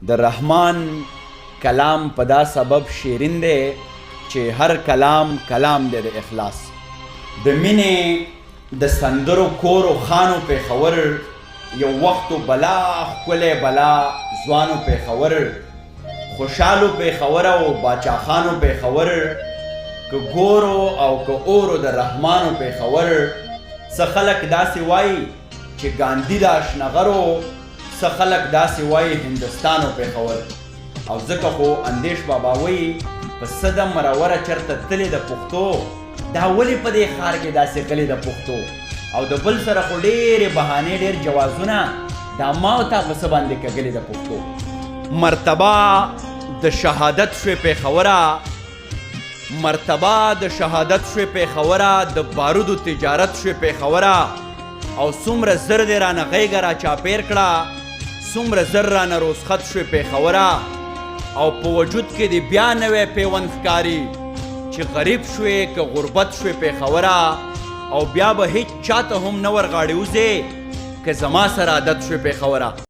د رحمان کلام په دا سبب شیرین دی چې هر کلام کلام دی د اخلاص. د مینې د سندرو کورو خانو پېښور یو وختو بلا ښکلی بلا ځوانو پېښور خوشحالو پېښور او باچاخانو پېښور که ګورو او که اورو د رحمانو پېښور. څه خلک داسې وایي چې ګاندي د اشنغرو، څه خلک داسې وایي هندوستانو پېښور. او ځکه خو اندیش بابا وایي په صده مروره چرته تلې د پښتو، دا ولې په دې ښار کې داسې غلې د پښتو. او د بل سره خو ډېرې بهانې ډېر جوازونه دا ما او تا په څه باندې کږلې د پښتو. مرتبه د شهادت شوې پېښوره، مرتبه د شهادت شوې پېښوره، د بارودو تجارت شوې پېښوره. او څومره زر دې رانه غېږه را چاپېر کړه، څومره زر رانه روسخط شوې پېښوره. او په وجود کې دې بیا نوی پیوند ښکاري چې غریب شوې که غربت شوې پېښوره. او بیا به هیڅ چاته هم نه ورغاړې وځې که زما سره عادت شوې پېښوره.